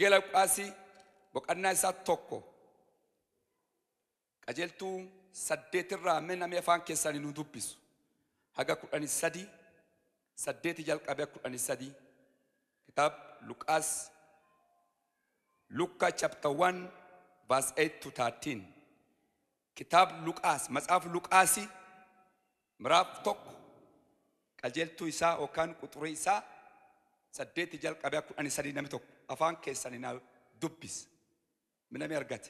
wangeela Luqaasii boqonnaa isaa tokko qajeeltuu 8 irraa namni afaan keessanii nu dubbisu haga 13 8 jalqabee 13 kitaab Luqaas Luka chapter 1 verse 8 to 13 kitab Luqaas matsaaf Luqaasii miraaf tokko qajeeltuu isaa yookaan quxurii isaa 8 jalqabee 13 namni tokko afaan keessanii na dubbis minami argate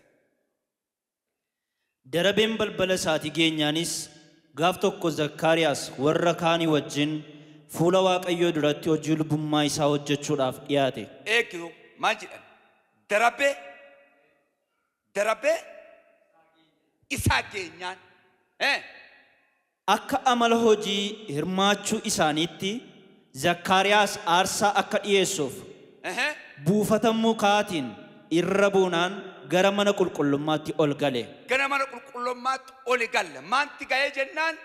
darabeen balbala isaati geenyaanis gaaf tokko Zakkaariyaas warra kaanii wajjin fuula Waaqayyoo duratti hojii lubummaa isaa hojjechuudhaaf dhiyaate eegiru maal jedhan darabee isaa geenyaan akka amala hojii hirmaachuu isaaniitti Zakkaariyaas aarsaa akka dhiyeessuuf buufata mukaatiin irra buunaan gara mana qulqullummaatti ol gale. Gara mana qulqullummaatti ol gale. Maanti ga'ee jennaan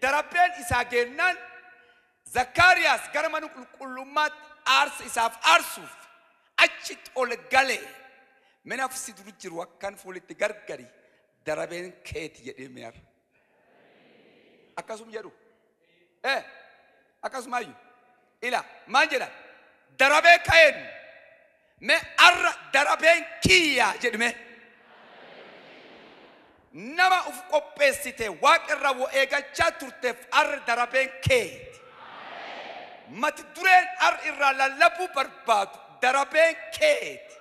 darabeen isaa geenyaan Zakkaariyaas gara mana qulqullummaatti aarsa isaaf aarsuuf achitti ol gale. Mana afsi duru jiru akkan fuulitti gargari darabeen Keeti jedhee meera. Akkasuma jedhu akkasuma ayyu ila maal jedha darabee ka'een me arra darabeen kiyya jedhame nama uf qopheessite waaqirra wo eegachaa turteef arra darabeen Keeti mati dureen arra irraa lallabuu barbaadu darabeen Keeti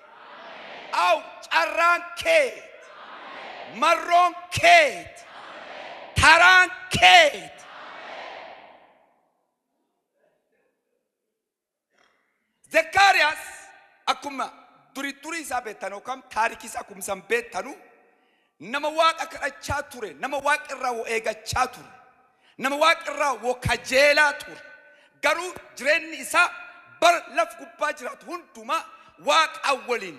aw carraan Keeti marroon Keeti taraan Keeti Zakkaariyaas akkuma duri isaa beektanu kam taarikii isaa akkuma san beektanu nama waaqa kadhachaa ture nama waaqirraa wo eegachaa ture nama waaqirraa wo kajeelaa ture garuu jireenyi isaa bar laf gubbaa jiraatu hundumaa waaqa waliin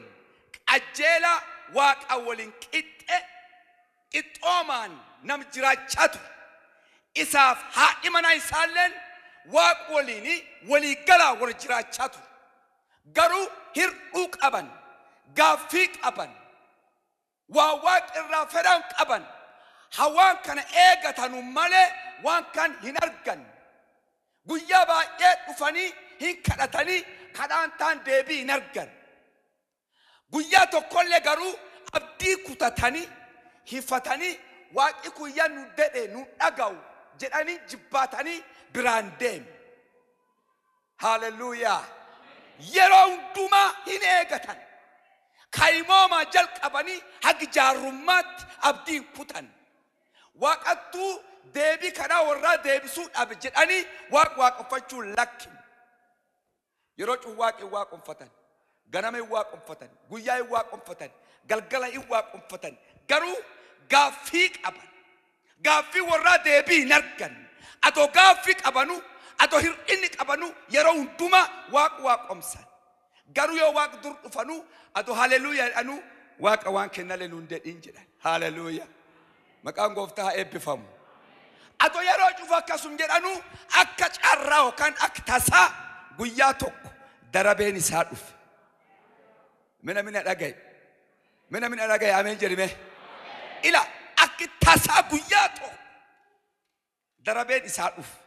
kajeelaa waaqa waliin qixxoomaan nam jiraachaa ture isaaf haadhi manaa isaalleen waaqa waliin walii galaa wal jiraachaa ture garuu hirdhuu qaban gaaffii qaban waa waaqirraa fedhan qaban hawaan kana eegatanu malee waan kan hin argan guyyaa baay'ee dhufanii hin kadhatanii kadhaan taan deebii hin argan guyyaa tokkollee garuu abdii kutatanii hifatanii waaqi guyyaa nu dedhe nu dhaga'u jedhanii jibbaatanii biraan deemu haleluuyaa yeroo hundumaa hin eegatan kaayimooma jalqabanii hagi jaarrummaatti abdiin kutan waaqattuu deebii kanaa warraa deebisuudhaaf jedhanii waaqeffachuu lakkin yeroo cuwaaqii waaqeffatan ganama hin waaqeffatan guyyaa hin waaqeffatan galgala hin waaqeffatan garuu gaaffii qaban gaaffii warraa deebii hin argan atoo gaaffii qabanu atoo hir'inni qabanu yeroo hundumaa waaqomsan garuu yoo waaq dur dhufanu atoo haleluuyaa jedhanu waaqa waan kennalee nuun dedhiin jedhan haleluuyaa maqaan gooftaa eebbifamu atoo yeroo cufa akkasum jedhanu akka carraa yookaan akka tasaa guyyaa tokko darabeen isaa dhufe mina dhagaye ameen jedhime ila akka tasaa guyyaa tokko darabeen isaa dhufe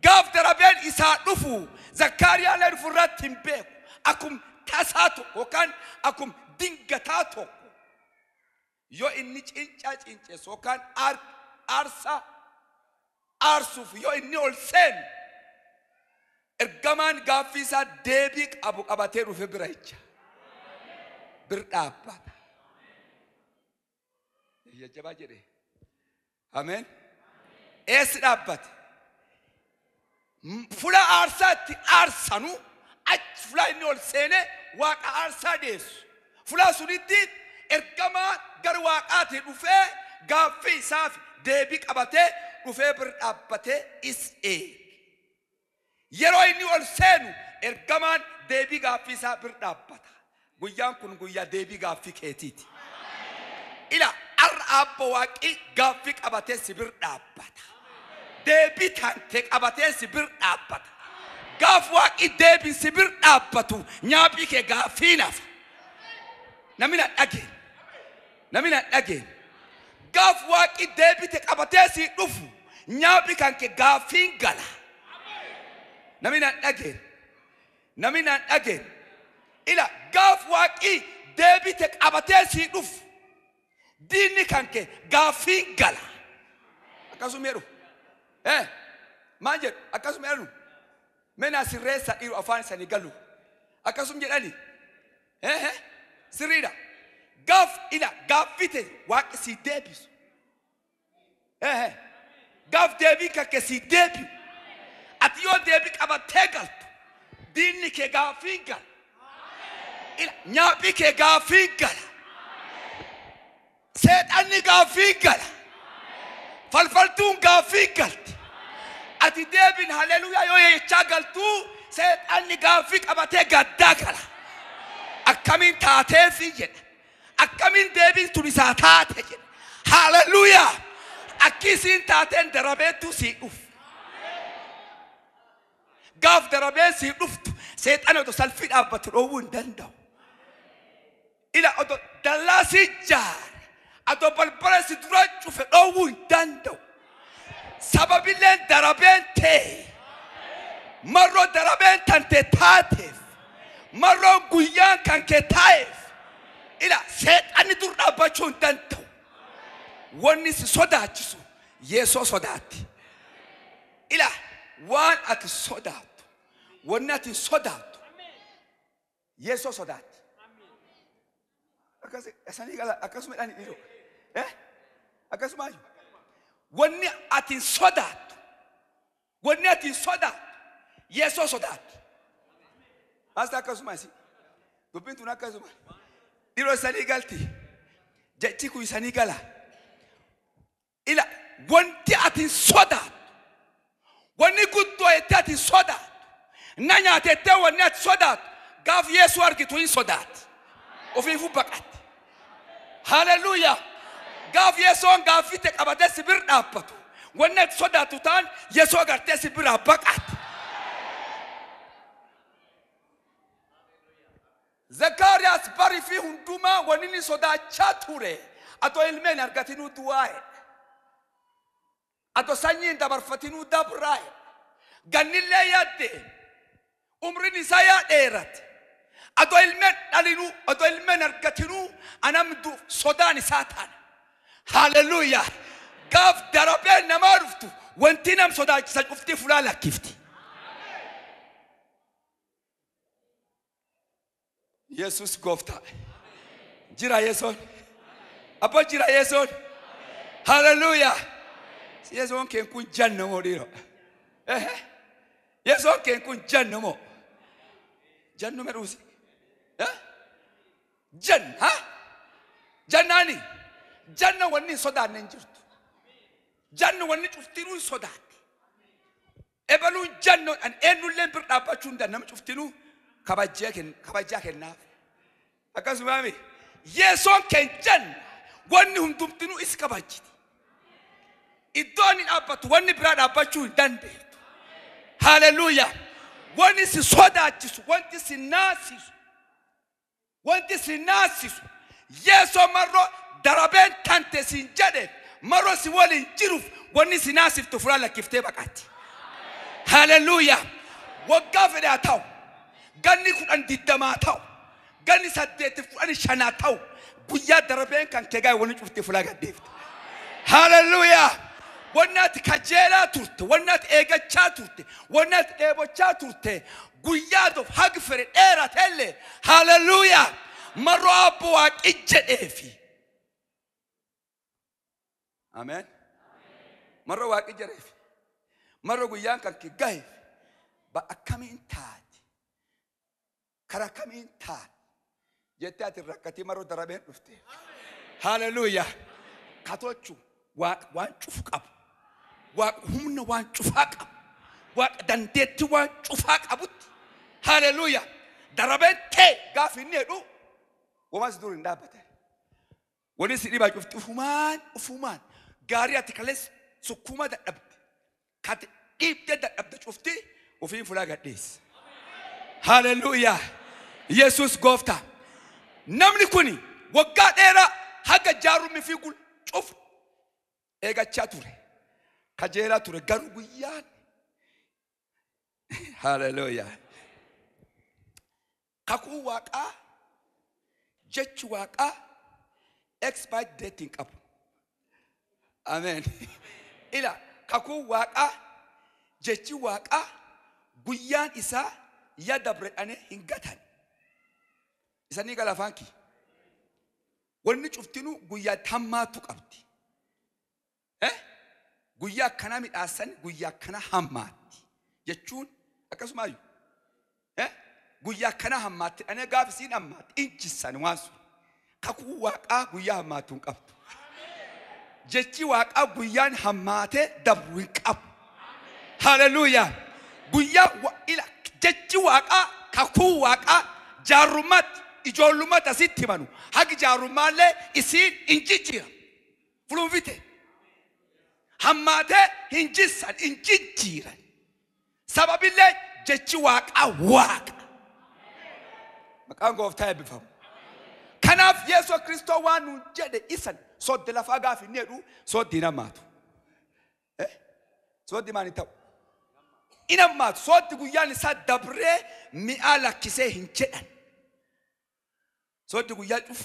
gaaf darabeen isaa dhufu Zakkaariyaa lee dhufurratti hin beeku akum tasaa tokko yookaan akum dingataa tokko yoo inni cincaa cinceessu yookaan aarsaa aarsuuf yoo inni ol seenu ergamaan gaaffii isaa deebii qabu qabatee dhufe bira jecha bir dhaabbata jajjabaa jedhe ameen eessi dhaabbate fula aarsaatti aarsanu achi fula inni ol seene waaqa aarsaa dhiyeessu fula sunitti ergamaa gara waaqaatti dhufee gaaffii isaaf deebii qabatee dhufee bir dhaabbatee is eege yeroo inni ol seenu ergamaan deebii gaaffii isaa bir dhaabbata guyyaan kun guyyaa deebii gaaffii keetiiti ila arra abbo waaqi gaaffii qabatee si bir dhaabbata deebii tante qabatee si bir dhaabbata Gaaf waaqi deebiin sibir dhaabbatu nyaaphi kee gaafiinaaf. Namina dhageen. Namina dhageen. Gaaf waaqi deebite qabatee si dhufu nyaaphi kan kee gaafiin gala. Namina dhageen. Namina dhageen. Ila gaaf waaqi deebite qabatee si dhufu diinni kan kee gaafiin gala. Akkasuma jedhu. Maal jedhu akkasuma jedhu. Mena sirreessa dhiiru afaan isaanii galu. Akkasuma jedhani. Sirriidha. Gaaf ila gaafite waaqi si deebisu. Gaaf deebii kakke si deebiu. Ati yoo deebii qabattee galtu diinni kee gaafiin gala. Ila nyaaphi kee gaafiin gala. Seexanni gaafiin gala. Falfaltuun gaafiin galti. Ati deebiin haleluuyaa yoo jechaa galtu seexanni gaafii qabatee gaddaa gala. Akkamiin taateefi jedha. Akkamiin deebiin tun isaa taate jedha. Haleluuyaa. Akkisiin taateen darabeettu si dhufu. Gaaf darabeen si dhuftu seexanni otoo salphii dhaabbatu dhoowwuu hin danda'u. Ila otoo dallaa si jaare otoo balbala si dura cufe dhoowwuu hin danda'u. Sababileen darabeen ta'e marroo darabeen tante taateef marroo guyyaan kan kee taa'eef ila seexanni dur dhaabbachuu hin danda'u. Wanni si sodaachisu Yeesoo sodaatti. Ila waan ati sodaattu wanni ati sodaattu Yeesoo sodaatti. Akkasuma dhani dhiiroo. Akkasuma ayyuu. Wanni ati sodaattu wanni ati sodaattu Yeesoo sodaatti. Maasta akkasuma isi dubbiin tun akkasuma dhiiroo isanii galti jechi kun isanii gala. Ila wanti ati sodaattu wanni guddoo itti ati sodaattu na nyaatettee wanni ati sodaattu gaaf Yeesoo argitu hin sodaatti ofiifuu baqatti. Haleluuyaa. Gaaf Yeesoon gaafite qabatee sibir dhaabbatu wanni ati sodaattu taan Yeesoo agartee sibiraa baqatti. Zakariyaas barii fi hundumaa wanni ni sodaachaa ture atoo ilmeen argatinuu du'aa'e atoo sanyiin dabarfatinuu dabraa'e gannillee yaadde umriin isaa yaa dheerate atoo ilmeen dhalinuu atoo ilmeen argatinuu anamdu sodaan isaa taana. Haleluuyaa. Gaaf darabeen namaa dhuftu wanti nam sodaachisa cuftii fulaa lakkifti. Yesus gooftaa. Jira Yesoon. Abbo jira Yesoon. Haleluuyaa. Yesoon keen kun jannamoo dhiiroo. Yesoon keen kun jannamoo. Jannume dhuusi. Jannaani. Janna wanni sodaanne hin jirtu. Janna wanni cuftinuu sodaatti. Ebaluun janno an eenyullee bir dhaabbachuu hin danda'amu cuftinuu kabajaa kennaaf. Akkasuma Yeesoon keen janna wanni hundumtinuu is kabajiti. Iddoon hin dhaabbatu wanni biraa dhaabbachuu hin dandeettu. Haleluuyaa. Wanni si sodaachisu wanti si naasisu wanti si naasisu Yeesoo marroo darabeen tante sin jedhe marroo si waliin jiruuf wanni si naasiftu fuula lakkiftee baqatti. Haleluuyaa. Waggaa fedhe haa ta'u ganni 10 ta'u ganni 8 ta'u guyyaa darabeen kan kee gaa'e wanni cuftee fuula gaddeefte. Haleluuyaa. Wanni ati kajeelaa turte wanni ati eegachaa turte wanni ati dheebochaa turte guyyaa doof hagi fere dheeratellee. Haleluuyaa. Marroo abbo waaqi jedheefi. Amen. Marroo waaqi jedheefi. Marroo guyyaan kan kee gaa'eef ba akkamiin taati karaa akkamiin taati jettee ati rakkatii marroo darabeen dhufte. Haleluuyaa. Katolchu waan cufu qabu. Waaq humna waan cufaa qabu. Waaq dandeetti waan cufaa qabutti. Haleluuyaa. Darabeen tee gaaf inni jedhu womas dur hin dhaabbate. Wanni si dhibaa cufti ufumaan gaarii ati kalees sukkuma dadhabde. Kati dhiibdee dadhabde cufti Ufiin fulaa gadhiis. Hallelujah. Yesus gooftaa. Namni kuni waggaa dheeraa haga jaarummi fi gul cufu eegachaa ture. Kajeelaa ture garuu guyyaan. Hallelujah. Kakuu waaqaa jechi waaqaa expire dating qabu. Amen. Ila kakuu waaqaa jechi waaqaa guyyaan isaa yada bredhane hin gatan. Isanii galafaanki. Wanni cuftinu guyyaa hammaatu qabdi. Guyyaa kana midhaasan guyyaa kana hammaatti. Jechuun akkasumaayyuu. Guyyaa kana hammaatti. Ane gaafisiin hammaatti. Injisan waan sun. Kakuu waaqaa guyyaa hammaatu hin qabdu. Jechi waaqaa guyyaan hammaatee dabru hin qabu. Hallelujah. Guyyaa ila jechi waaqaa kakuu waaqaa jaarummaatti ijoollummaatti asitti himanu. Hagi jaarummaallee isiin injijjiira. Fulunfite. Hammaatee hinjisan injijjiiran. Sababillee jechi waaqaa waaqa. Maqaan gooftaa eebbifamu. Kanaaf Yesuus Kiristoo waan nuun jedhe isan sodde lafaa gaafi inni jedhu soddi hin hammaatu. Soddi maal hin ta'u? Hin hammaatu. Soddi guyyaan isaa dabree mi'aa lakkisee hin jedhan. Soddi guyyaa cufu.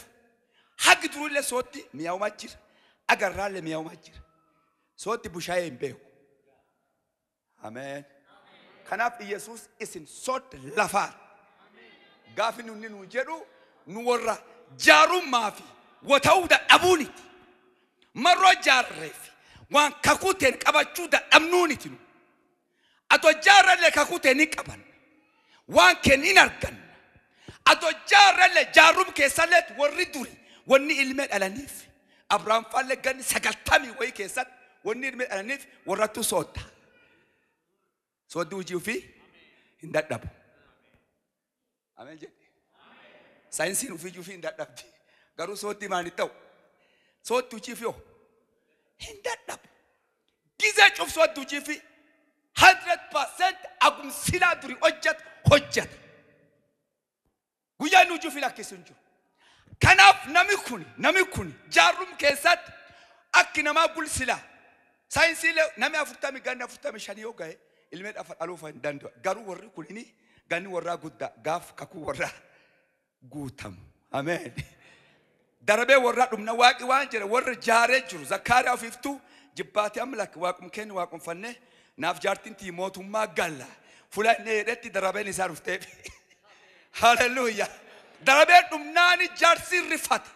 Hagi durullee soddi mi'aawumaa jira. Agarraallee mi'aawumaa jira. Soddi bushaayee hin beeku. Amen. Kanaaf Yesuus isin sodda lafaa. Gaafi nunni nu jedhu nu warra jaarummaa fi wata'uu dadhabuuniti. Marroo jaarreef waan kakuuteen qabachuu dadhabnuuniti nu. Atoo jaarrallee kakuuteen hin qaban. Waan keen hin arganna. Atoo jaarrallee jaarum keessallee warri duri wanni ilmee dhalaniif. Abrahaam faallee ganni 90 wayii keessatti wanni ilmee dhalaniif warrattuu soodda. Sooddi hojii ofii hin dadhabu. Amen jedhe. Saayinsiin ofii hojii hin dadhabdi. Garuu sooddi maal ta'u? Sooddi hojii fi hin dadhabu. Gizee cuf sooddi hojii fi 100% agumsilaa duri hojjeta. Guyyaan hojii fi lakkisuu hin jiru. Kanaaf nami kun jaarum keessatti akki namaa bulsilaa. Saayinsiilee nami 40 ganni 45 yoo gahe ilmee dhafa dhaluuf hin danda'u. Garuu warri kunini ganni warraa guddaa gaaf kakuu warraa guutamu. Amen. Darabee warraa dhumna waaqi waan jedhe warra jaaree jiru. Zakkaariyaa ofiiftuu jibbaatee amlak waaqum kennu waaqum fannee naaf jaartiin tii mootummaa galla. Fuula inni hedhetti darabeen isaa dhufteef. Hallelujah. Darabee dhumnaani jaarsi rifata.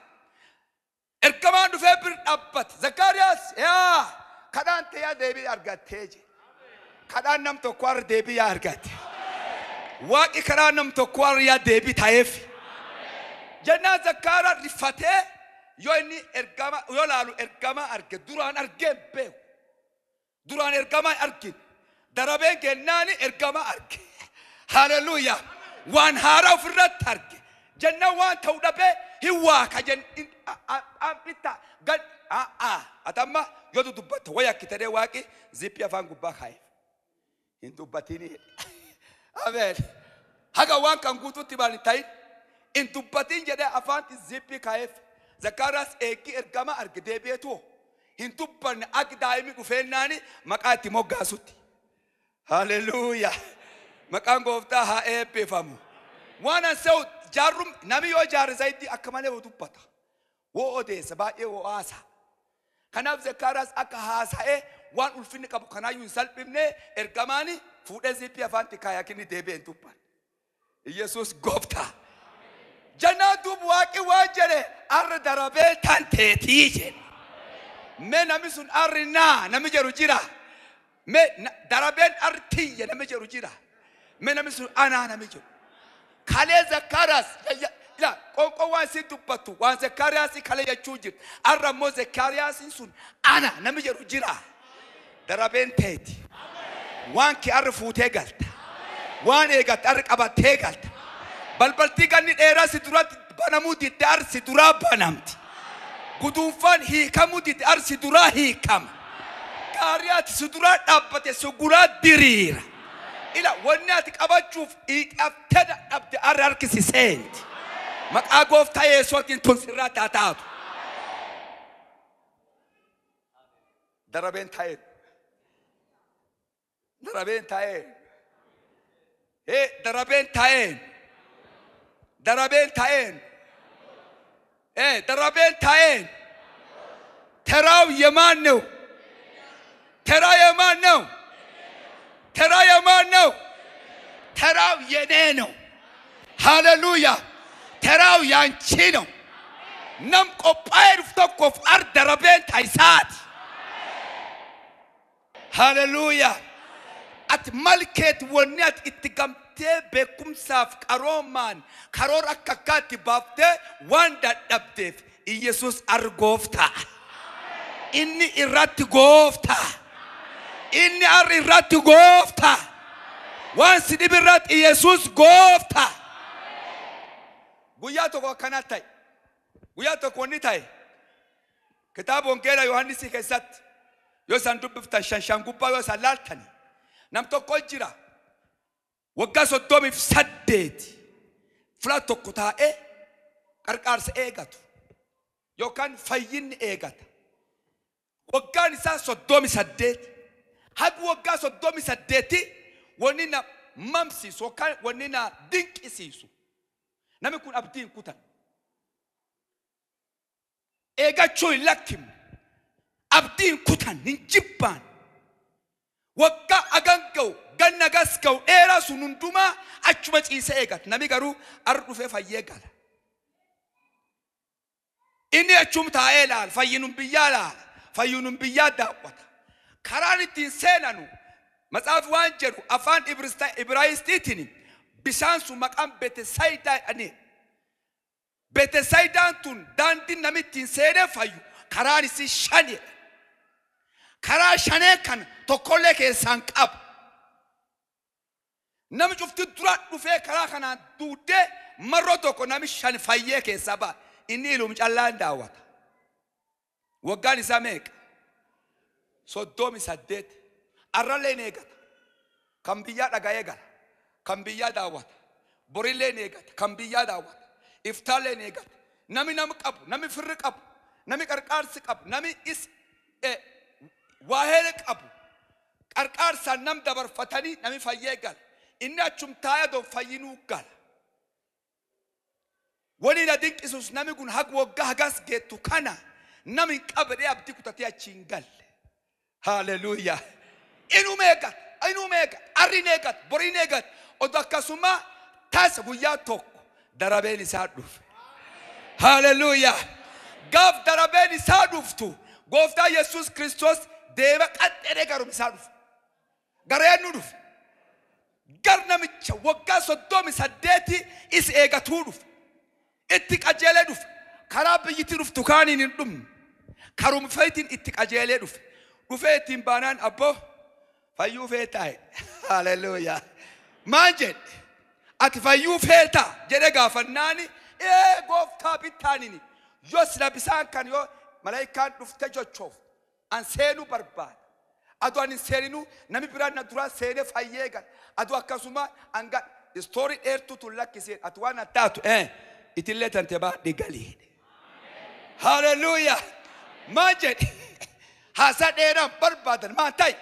Ergamaan dhufee bir dhaabbate. Zakkaariyaas yaa kadhaan ta'ee yaa deebii argattee je. Kadhaan nam tokko har'a deebii yaa argatte. Waaqi karaa nam tokko har'a yaa deebii ta'eef. Jennaan Zakkaariyaa rifatee yoo inni ergama yoo laalu ergama arge duraan argee beeku. Duraan ergama argin. Darabeen kennaani ergama arge. Hallelujah. Waan haaraa ofirratti arge. Jennaan waan ta'u dhabee hin waaqa bitta gad atamma yoo dubbatta wayyaa kitadee waaqi zippii afaan gubbaa kaa'e. Hin dubbatini. Amen. Haga waan kan guutuutti maal ta'in hin dubbatin jedhee afaan zippii kaa'eef. Zakkaariyaas eegii ergama arge deebi'eetu hin dubbanne akka daa'imni dhufeennaani maqaa itti moggaasutti. Hallelujah. Maqaan gooftaa haa eebbifamu. Waan ansa'u jaarum nami yoo jaarre zayitii akka malee dubbata. Woo odeessa baay'ee woo haasa. Kanaaf Zakkaariyaas akka haasa'ee waan ulfinni qabu kanaayyuu hin salphifne ergamaani fuudhee zippii afaanti kaayaa kinni deebi'ee hin dubbanne. Yesuus gooftaa. Jannaa duuba waaqi waan jedhe arra darabee tan teetii jedhe. Mee nami sun arri naa nami jedhu jira. Mee darabeen arri tiyya nami jedhu jira. Mee nami sun anaa nami jedhu. Kalee Zakkaariyaas ila qoonqoo waan si dubbattu waan Zakkaariyaas kalee jechuu jira. Arra immoo Zakkaariyaas sun ana nami jedhu jira. Darabeen teeti. Waan kee arri fuutee galta. Waan eegatte arri qabattee galta. Balbaltii ganni dheeraa si duratti banamuu didde arri si duraa banamti. Guduunfaan hiikamuu didde arri si duraa hiikama. Gaariyaatti si duraa dhaabbate si guraa diriira. ila wanni ati qabachuuf iqabte dadhabde arra harkisiseenti maqaa gooftaa Yesuutiin tun sirraa taataatu darabeen taa'e darabeen taa'e darabeen taa'e darabeen taa'e darabeen taa'e ተራው የማን ነው ተራ የማን ነው ተራ የማን ነው ተራው የኔ ነው ሃሌሉያ ተራው ያንቺ ነው ነም ቆጳይ ፍተቆፍ አርደረበን ታይሳት ሃሌሉያ at malket woniat ittigamte bekumsaaf qarooman karoor akkakkaatti baafte waan dadhabdeef Yesus argoofta inni irratti goofta inni irratti goofta waan sidib irratti Yesus goofta guyyaa tokko akkana ta'e guyyaa tokko ni ta'e kitaaba wangeela Yohaannis keessatti yoo san dubbiftan shanshan gubbaa yoo san laaltani nam tokko jira waggaa 38 fula tokko taa'e qarqaarsa eegatu yookaan fayyinni eegata waggaan isaa 38 hagi waggaa 38 wanni na mamsiisu yookaan wanni na dinqisiisu namni kun abdiin kutan eegachuu hin lakkimu abdiin kutan hin jibbaan waggaa aganga'u ganna gaska'u dheeraa sun hundumaa achuma ciise eegata namni garuu ar dhufee fayyee gala inni achum taa'ee laal fayyinum biyyaa laal fayyinum biyyaa daawwata karaan ittiin seenanu matsaaf waan jedhu afaan Ibraayistiitiin bishaan sun maqaan Beetesaayidaa jedhanii Beetesaayidaan tun daandii namni ittiin seenee fayyu karaan isii shani karaa shanee kan tokkollee keessaan qabu namni cufti dura dhufee karaa kanaan duudee marroo tokko namni shan fayyee keessaa ba'a inni ilum callaan daawwata waggaan isaa meeqa 38 arrallee eegata kan biyyaa dhaga'ee gala kan biyyaa daawwata borillee eegata kan biyyaa daawwata iftaallee eegata namni qabu namni firri qabu namni qarqaarsi qabu namni is waahee qabu qarqaarsaan nam dabarfatanii namni fayyee gala inni achum taa'ee doo fayyinuu gala wani na dinqisuus namni kun hag waggaa hagas geettu kana namni qabdee abdii kutatee achiin galle haleluuyaa inuu meeqat arrin eegat boriin eegat oduu akkasuma taasa guyyaa tokko darabeen isaa dhufe haleluuyaa gaaf darabeen isaa dhuftu gooftaa Yesuus Kiristoos deema qaxxee garum isaa dhufe gareen nu dhufe gar namicha waggaa 38 is eegatuu dhufe itti qajeelee dhufe karaa biyyitti dhuftu kaaniin hin dhumne karum feetiin itti qajeelee dhufe ittiin baanaan abboo fayyuu feetaa'e haleluuyaa maan jedhe ati fayyuu feetaa jedhe gaafannaani gooftaa bittaanini yoo sila bisaan kan yoo malaayikaan dhufte jochoof an seenuu barbaada adu an seeninu nami biraan na dura seene fayyee gal adu akkasuma anga story dheertu tun lakkiseen atu waan attaatu itillee tante baadhi galii haleluuyaa maan jedhe haasaa dheeraan barbaadan maan ta'i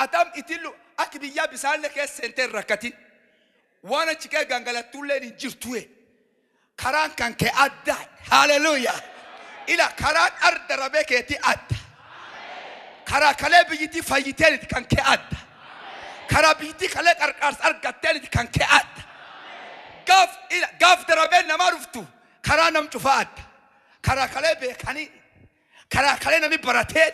atam itillu akka biyyaa bisaan keessa seenteen rakkatin waan achi kee gangalattuulleen hin jirtu'e karaan kan kee addaa haleluuyaa ila karaan arda rabee keetii adda karaa kalee biyyitii fayyiteeliti kan kee adda karaa biyyitii kalee qarqaarsa argatteeliti kan kee adda gaaf darabeen namaa dhuftu karaa nam cufaa adda karaa kalee beekanii karaa kalee nami barateen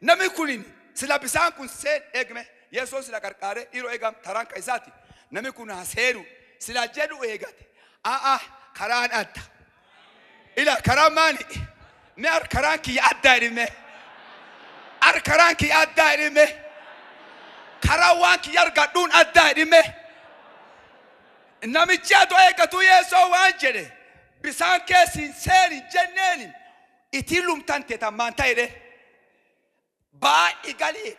nami kunin sila bisaan kun seen eegme Yesuus sila qarqaaree dhiiroo eegam taraan ka isaati nami kun haseenu sila jedhu eegate karaan adda ila karaan maani me ar karaan kiyya addaa edhime ar karaan kiyya addaa edhime karaa waan kiyya argadhuun addaa edhime namichi adoo eegatu Yeesoo waan jedhe bisaan keessiin seeni jenneeni itti lumtan teetammaan ta'edhe baay'ee galee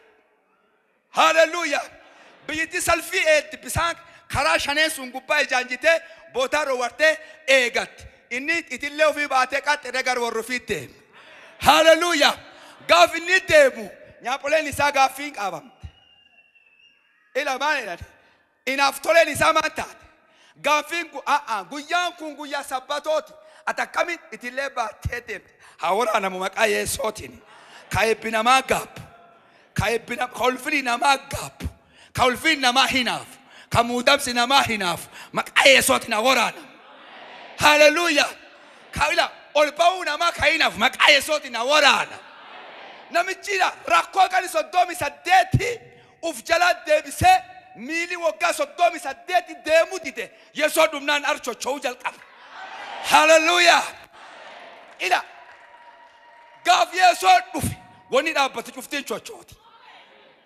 haleluuyaa biyyatti salfii eetti bisaan karaa shaneen sun gubbaa ijaanjitee bootaa roowwartee eegatti inni itillee ofii baatee qaxxee gar warra ofii deemu haleluuyaa gaaf inni deemu nyaapholeen isaa gaaffiin qabamte ila maal inaaf toleen isaa maan taate gaaffiin guyyaan kun guyyaa sabbatooti atakkamin itillee baatee deemte haa waraanamu maqaa Yesuutiin ka eebbi namaa gaabbu ka ulfini namaa gaabbu ka ulfini namaa hinaafu ka muudamsi namaa hinaafu maqaa Yesuutiin haa waraanamu haleluuyaa ka ila ol ba'uu namaa ka hinaafu maqaa Yesuutiin haa waraanamu namichira rakkoo kan 38 uf jala deebisee miili waggaa 38 deemuu dide Yesuus dhumnaan archochoo jalqaba haleluuyaa ila gaaf Yesuus dhufe wani dhaabbate cuftiin chochooti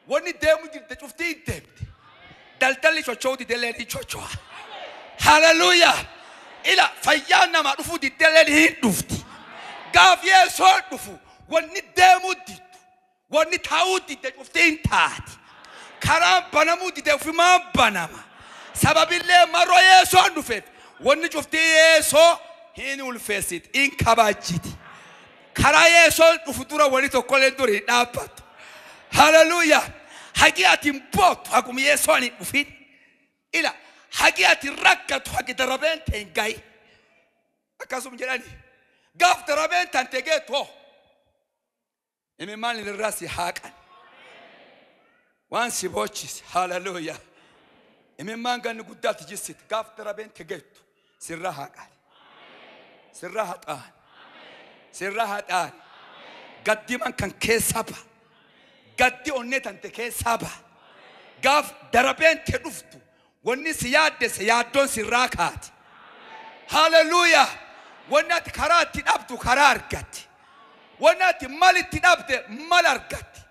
wani deemu jirte cuftiin deemte daldalli chochooti deleeni chochoa haleluuyaa ila fayyaan nama dhufu dideleeni hin dhufti gaaf Yesuus dhufu wani deemu diddu wani taa'uu didde cuftiin taati karaan banamuu didde ufimaan banama sababillee maroo Yesuus dhufeef wani cuftii Yesuus hin ulfeessit in kabaajiti karaa Yesuus dhufu dura wani tokkolee duri dhaabbatu haleluuyaa haqi ati mbootu haqum Yesuus hin dhufin ila haqi ati rakkatu haqi darabeen ta'in gayi akkasuma jedhani gaaf darabeen tan tegeetoo imimmaan irraa si haaqan waan si bochis haleluuyaa imimmaan ganni guddaatti jissit gaaf darabeen tegeettu sirra haaqan sirra haxaan sirra haxaan gaddi man kan keessa ba gaddi onne tante keessa ba gaaf darabeen te dhuftu wanni si yaadde si yaaddoon sirraa kaati haleluuyaa wanni ati karaa itti dhabdu karaa argatti wanni ati mal itti dhabde mal argatti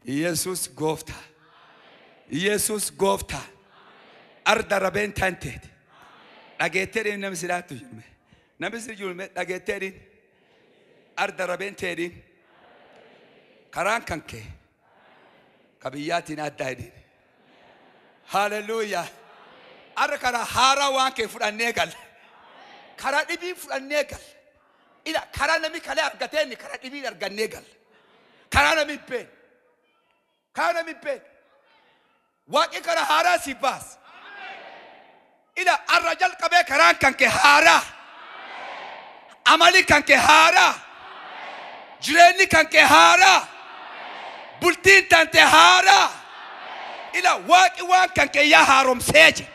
Yesuus gooftaa Yesuus gooftaa ar darabeen tanteeti dhageetteedhiin namni sidaattu jirme namni si jirme dhageetteedhiin ar darabeen teedhiin karaan kan kee ka biyyaatiin addaa edhiin haleluuyaa ar karaa haaraa waan kee fudhannee galle karaa dhibii fudhannee galle ila karaa namni kalee argateenni karaa dhibii argannee galle karaa namni been waaqi karaa haaraa si baas ila arrajal qabee karaan kan kee haaraa amali kan kee haaraa jireenyi kan kee haaraa bultiin tante haaraa ila waaqi waan kan kee yaa haaromsee je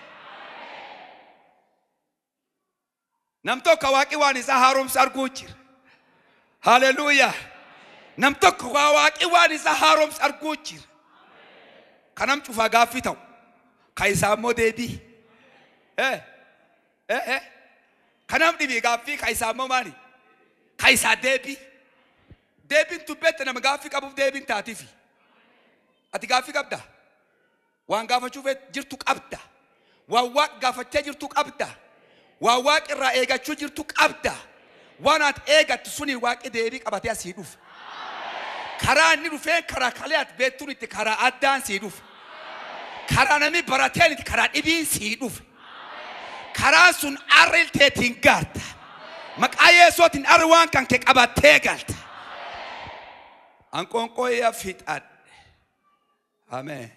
nam tokko waaqi waan isaa haaromsa arguu jira haleluuyaa nam tokko waaqi waan isaa haaromsa arguu jira kanam cufaa gaaffii ta'u ka isaa immoo deebii kanam dhibii gaaffii ka isaa immoo maali ka isaa deebiin tubbeette nama gaaffii qabuuf deebiin taatiifi ati gaaffii qabda waan gaafachuuf jirtu qabda waan waaq gaafachee jirtu qabda waan waaq irraa eegachuu jirtu qabda waan ati eegattu suni waaqi deebii qabatee asii dhufe karaa inni dhufee karaa kalee ati beektuun itti karaa addaan sii dhufe karaa namni barateen itti karaa dhibiin sii dhufe karaa sun arri teetiin gaarta maqaa Yesuutiin arri waan kan kee qabattee galta anqonqoo yaa fixadhe amen